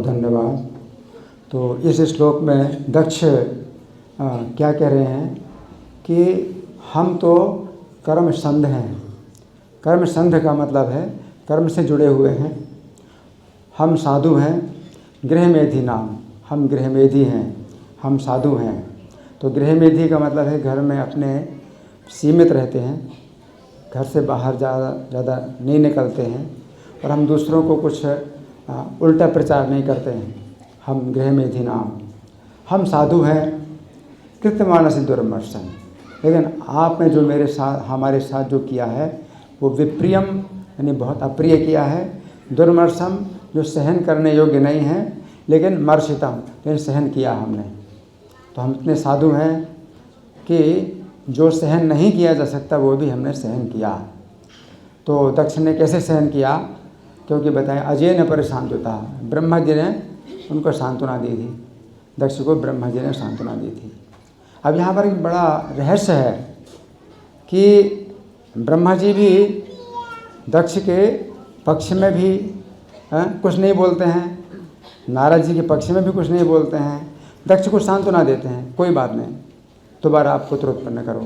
धन्यवाद। तो इस श्लोक में दक्ष क्या कह रहे हैं कि हम तो कर्म संध हैं। कर्म संध का मतलब है कर्म से जुड़े हुए हैं। हम साधु हैं, गृहमेधी नाम, हम गृहमेधी हैं, हम साधु हैं। तो गृहमेधी का मतलब है घर में अपने सीमित रहते हैं, घर से बाहर ज़्यादा नहीं निकलते हैं और हम दूसरों को कुछ उल्टा प्रचार नहीं करते हैं। हम गृहमेधी नाम, हम साधु हैं, कृत्यमानस दुर्मर्शन। लेकिन आपने जो मेरे साथ हमारे साथ जो किया है वो विप्रियम यानी बहुत अप्रिय किया है, दुर्मर्शम जो सहन करने योग्य नहीं है, लेकिन मर्शितम लेकिन सहन किया हमने। तो हम इतने साधु हैं कि जो सहन नहीं किया जा सकता वो भी हमने सहन किया। तो दक्ष ने कैसे सहन किया? क्योंकि बताएं अजय न परेशान होता, ब्रह्मा जी ने उनको सांत्वना दी थी। दक्ष को ब्रह्मा जी ने सांत्वना दी थी। अब यहाँ पर एक बड़ा रहस्य है कि ब्रह्मा जी भी दक्ष के पक्ष में भी कुछ नहीं बोलते हैं, नारद जी के पक्ष में भी कुछ नहीं बोलते हैं, दक्ष को सांत्वना देते हैं, कोई बात नहीं, दोबारा आप पुत्र उत्पन्न करो।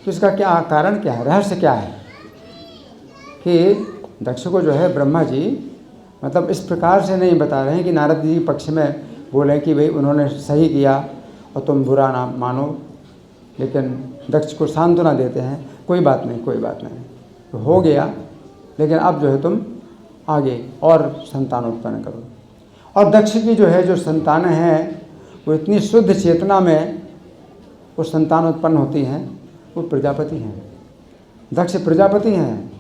तो इसका क्या कारण, क्या है, रहस्य क्या है कि दक्ष को जो है ब्रह्मा जी मतलब इस प्रकार से नहीं बता रहे हैं कि नारद जी के पक्ष में बोलें कि भाई उन्होंने सही किया और तुम बुरा ना मानो, लेकिन दक्ष को सांत्वना देते हैं, कोई बात नहीं, कोई बात नहीं, तो हो गया, लेकिन अब जो है तुम आगे और संतान उत्पन्न करो। और दक्ष की जो है जो संतानें हैं वो इतनी शुद्ध चेतना में वो संतान उत्पन्न होती हैं, वो प्रजापति हैं। दक्ष प्रजापति हैं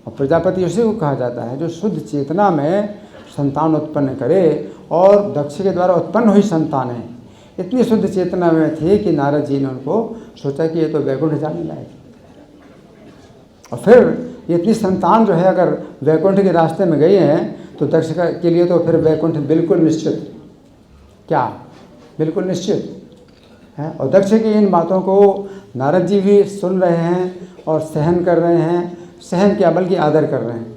और प्रजापति उसी को कहा जाता है जो शुद्ध चेतना में संतान उत्पन्न करे। और दक्ष के द्वारा उत्पन्न हुई संतानें इतनी शुद्ध चेतना में थी कि नारद जी ने उनको सोचा कि ये तो वैकुंठ जाने लायक। और फिर ये इतनी संतान जो है अगर वैकुंठ के रास्ते में गई हैं तो दक्ष के लिए तो फिर वैकुंठ बिल्कुल निश्चित, क्या बिल्कुल निश्चित है। और दक्ष की इन बातों को नारद जी भी सुन रहे हैं और सहन कर रहे हैं, सहन क्या बल्कि आदर कर रहे हैं,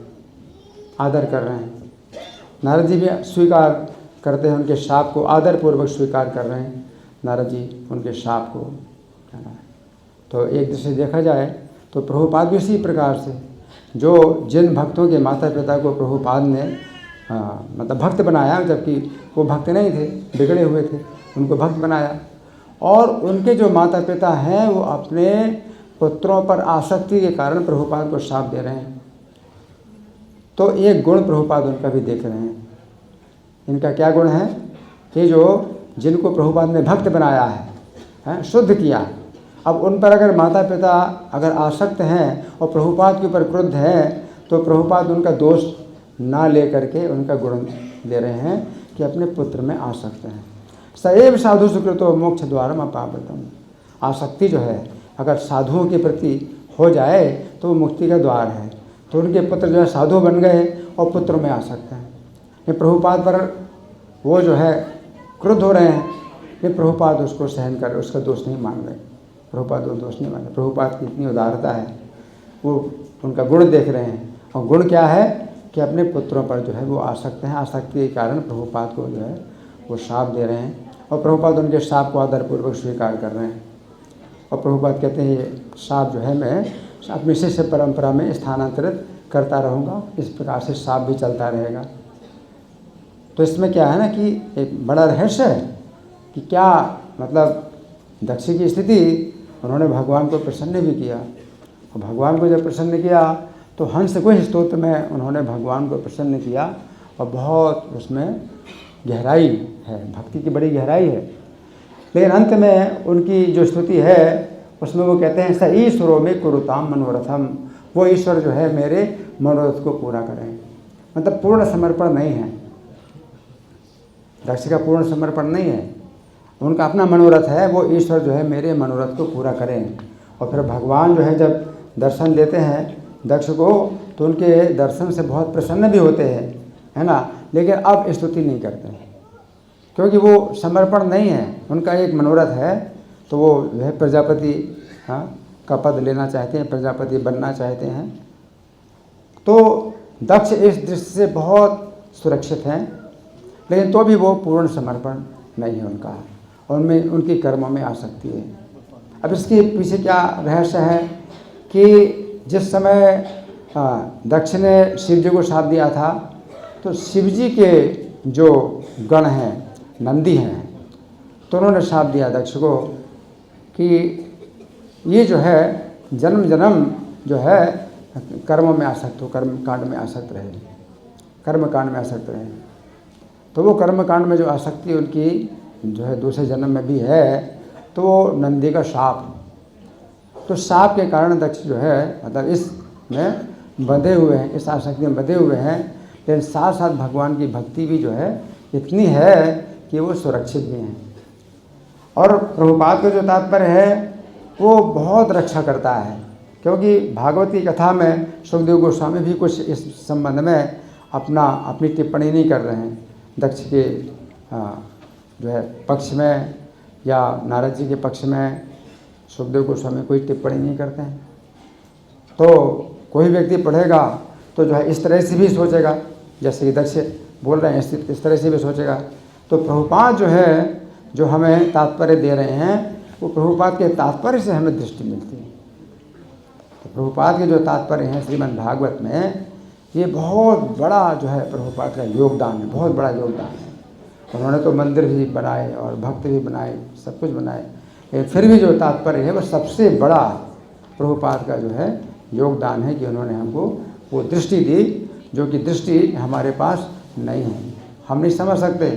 आदर कर रहे हैं। नारद जी भी स्वीकार करते हैं, उनके शाप को आदरपूर्वक स्वीकार कर रहे हैं नारद जी उनके शाप को। तो एक दृष्टि से देखा जाए तो प्रभुपाद भी इसी प्रकार से जो जिन भक्तों के माता पिता को प्रभुपाद ने मतलब भक्त बनाया, जबकि वो भक्त नहीं थे, बिगड़े हुए थे, उनको भक्त बनाया। और उनके जो माता पिता हैं वो अपने पुत्रों पर आसक्ति के कारण प्रभुपाद को शाप दे रहे हैं। तो एक गुण प्रभुपाद उनका भी देख रहे हैं। इनका क्या गुण है कि जो जिनको प्रभुपाद ने भक्त बनाया है, शुद्ध किया, अब उन पर अगर माता पिता अगर आसक्त हैं और प्रभुपाद के ऊपर क्रुद्ध हैं तो प्रभुपाद उनका दोष ना ले करके उनका गुण ले रहे हैं कि अपने पुत्र में आसक्त हैं। सएव साधु सुकृतो मोक्ष द्वारम अपावृतम। आसक्ति जो है अगर साधुओं के प्रति हो जाए तो वो मुक्ति का द्वार है। तो उनके पुत्र जो है साधु बन गए और पुत्र में आसक्त हैं। ये प्रभुपाद पर वो जो है क्रुद्ध हो रहे हैं, ये प्रभुपाद उसको सहन कर, उसका दोष नहीं मान रहे, प्रभुपाद वो दोष नहीं मान रहे। प्रभुपाद की इतनी उदारता है, वो उनका गुण देख रहे हैं। और गुण क्या है कि अपने पुत्रों पर जो है वो आसक्त हैं, आसक्ति के कारण प्रभुपाद को जो है वो शाप दे रहे हैं और प्रभुपाद उनके शाप को आदरपूर्वक स्वीकार कर रहे हैं। और प्रभुपाद कहते हैं ये शाप जो है मैं अपनी शिष्य परंपरा में स्थानांतरित करता रहूँगा, इस प्रकार से शाप भी चलता रहेगा। तो इसमें क्या है ना कि एक बड़ा रहस्य है कि क्या मतलब दक्ष की स्थिति, उन्होंने भगवान को प्रसन्न भी किया और भगवान को जब प्रसन्न किया तो हंस को ही स्तोत्र में उन्होंने भगवान को प्रसन्न किया और बहुत उसमें गहराई है, भक्ति की बड़ी गहराई है। लेकिन अंत में उनकी जो स्तुति है उसमें वो कहते हैं स ईश्वरों में कुरुताम मनोरथम, वो ईश्वर जो है मेरे मनोरथ को पूरा करें। मतलब पूर्ण समर्पण नहीं है, दक्ष का पूर्ण समर्पण नहीं है, उनका अपना मनोरथ है, वो ईश्वर जो है मेरे मनोरथ को पूरा करें। और फिर भगवान जो है जब दर्शन देते हैं दक्ष को तो उनके दर्शन से बहुत प्रसन्न भी होते हैं, है ना, लेकिन अब स्तुति नहीं करते हैं क्योंकि वो समर्पण नहीं है, उनका एक मनोरथ है। तो वो वह प्रजापति का पद लेना चाहते हैं, प्रजापति बनना चाहते हैं। तो दक्ष इस दृष्टि से बहुत सुरक्षित हैं लेकिन तो भी वो पूर्ण समर्पण नहीं है उनका, उनमें उनकी कर्मों में आसक्ति है। अब इसके पीछे क्या रहस्य है कि जिस समय दक्ष ने शिव जी को शाप दिया था, तो शिव जी के जो गण हैं, नंदी हैं, तो उन्होंने शाप दिया दक्ष को कि ये जो है जन्म जन्म जो है कर्मों में आसक्त हो, कर्म कांड में आसक्त रहे, कर्म कांड में आसक्त रहे। तो वो कर्म कांड में जो आसक्ति उनकी जो है दूसरे जन्म में भी है, तो वो नंदी का शाप, तो शाप के कारण दक्ष जो है मतलब इसमें बंधे हुए हैं, इस आसक्ति में बंधे हुए हैं। लेकिन साथ साथ भगवान की भक्ति भी जो है इतनी है कि वो सुरक्षित भी हैं। और प्रभुपाद का जो तात्पर्य है वो बहुत रक्षा करता है, क्योंकि भागवत की कथा में सुखदेव गोस्वामी भी कुछ इस संबंध में अपनी टिप्पणी नहीं कर रहे हैं। दक्ष के जो है पक्ष में या नारद जी के पक्ष में सुखदेव गोस्वामी कोई टिप्पणी नहीं करते हैं। तो कोई व्यक्ति पढ़ेगा तो जो है इस तरह से भी सोचेगा, जैसे कि दक्ष बोल रहे हैं इस तरह से भी सोचेगा। तो प्रभुपाद जो है जो हमें तात्पर्य दे रहे हैं, वो प्रभुपाद के तात्पर्य से हमें दृष्टि मिलती है। तो प्रभुपाद के जो तात्पर्य हैं श्रीमद् भागवत में, ये बहुत बड़ा जो है प्रभुपाद का योगदान है, बहुत बड़ा योगदान है। उन्होंने तो मंदिर भी बनाए और भक्त भी बनाए, सब कुछ बनाए, लेकिन फिर भी जो तात्पर्य है वह सबसे बड़ा प्रभुपाद का जो है योगदान है कि उन्होंने हमको वो दृष्टि दी, जो कि दृष्टि हमारे पास नहीं है, हम नहीं समझ सकते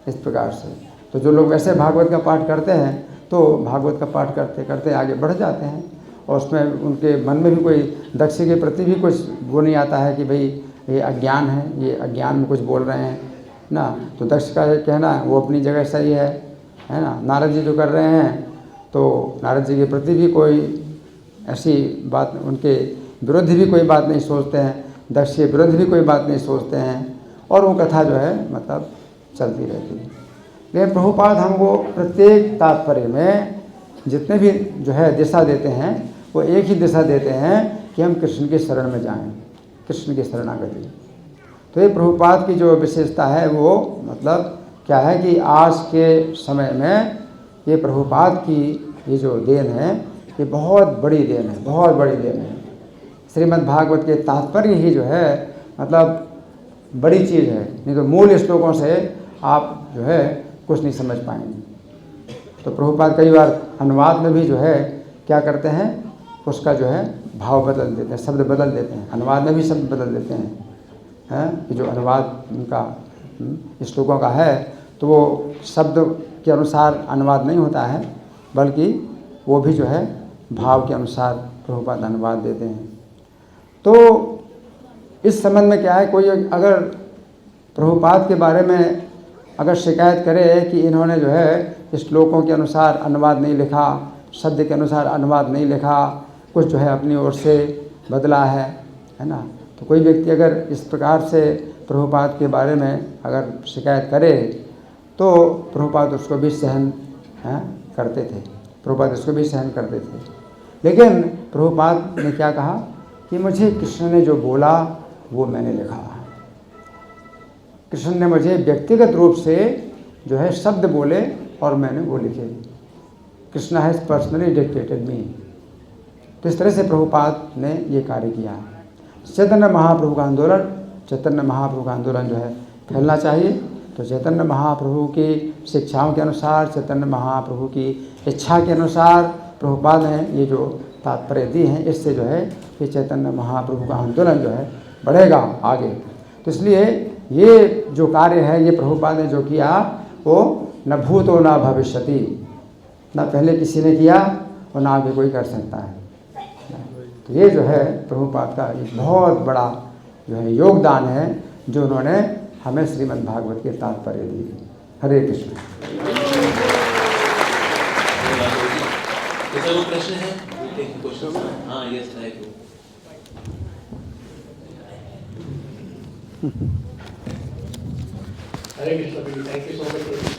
इस प्रकार से। तो जो लोग वैसे भागवत का पाठ करते हैं तो भागवत का पाठ करते करते आगे बढ़ जाते हैं, और उसमें उनके मन में भी कोई दक्ष के प्रति भी कुछ वो नहीं आता है कि भाई ये अज्ञान है, ये अज्ञान में कुछ बोल रहे हैं ना। तो दक्ष का ये कहना वो अपनी जगह सही है ना। नारद जी जो कर रहे हैं, तो नारद जी के प्रति भी कोई ऐसी बात, उनके विरुद्ध भी कोई बात नहीं सोचते हैं, दक्ष के विरुद्ध भी कोई बात नहीं सोचते हैं, और वो कथा जो है मतलब चलती रहती है। लेकिन प्रभुपाद हमको प्रत्येक तात्पर्य में जितने भी जो है दिशा देते हैं, वो एक ही दिशा देते हैं कि हम कृष्ण के शरण में जाएं, कृष्ण की शरणागति। तो ये प्रभुपाद की जो विशेषता है वो मतलब क्या है कि आज के समय में ये प्रभुपाद की ये जो देन है, ये बहुत बड़ी देन है, बहुत बड़ी देन है। श्रीमद् भागवत के तात्पर्य ही जो है मतलब बड़ी चीज़ है, नहीं तो मूल श्लोकों से आप जो है कुछ नहीं समझ पाएंगे। तो प्रभुपाद कई बार अनुवाद में भी जो है क्या करते हैं, उसका जो है भाव बदल देते हैं, शब्द बदल देते हैं, अनुवाद में भी शब्द बदल देते हैं कि जो अनुवाद उनका श्लोकों का है, तो वो शब्द के अनुसार अनुवाद नहीं होता है, बल्कि वो भी जो है भाव के अनुसार प्रभुपाद अनुवाद देते हैं। तो इस संबंध में क्या है, कोई अगर प्रभुपाद के बारे में अगर शिकायत करे कि इन्होंने जो है श्लोकों के अनुसार अनुवाद नहीं लिखा, शब्द के अनुसार अनुवाद नहीं लिखा, कुछ जो है अपनी ओर से बदला है ना, तो कोई व्यक्ति अगर इस प्रकार से प्रभुपाद के बारे में अगर शिकायत करे तो प्रभुपाद उसको भी सहन करते थे, प्रभुपाद उसको भी सहन करते थे। लेकिन प्रभुपाद ने क्या कहा कि मुझे कृष्ण ने जो बोला वो मैंने लिखा, कृष्ण ने मुझे व्यक्तिगत रूप से जो है शब्द बोले और मैंने वो लिखे, कृष्ण हैज़ पर्सनली डिक्टेटेड मी। तो इस तरह से प्रभुपाद ने ये कार्य किया। चैतन्य महाप्रभु का आंदोलन, चैतन्य महाप्रभु का आंदोलन जो है फैलना चाहिए। तो चैतन्य महाप्रभु की शिक्षाओं के अनुसार, चैतन्य महाप्रभु की इच्छा के अनुसार प्रभुपाद ने ये जो तात्पर्य दिए हैं, इससे जो है ये चैतन्य महाप्रभु का आंदोलन जो है बढ़ेगा आगे। तो इसलिए ये जो कार्य है, ये प्रभुपाद ने जो किया वो न भूतो न भविष्यति, न पहले किसी ने किया और न आगे कोई कर सकता है। तो ये जो है प्रभुपाद का एक बहुत बड़ा जो है योगदान है, जो उन्होंने हमें श्रीमद् भागवत के तात्पर्य दिए। हरे कृष्ण। वो प्रश्न है? हाँ, yes, Hare Krishna. Thank you so much.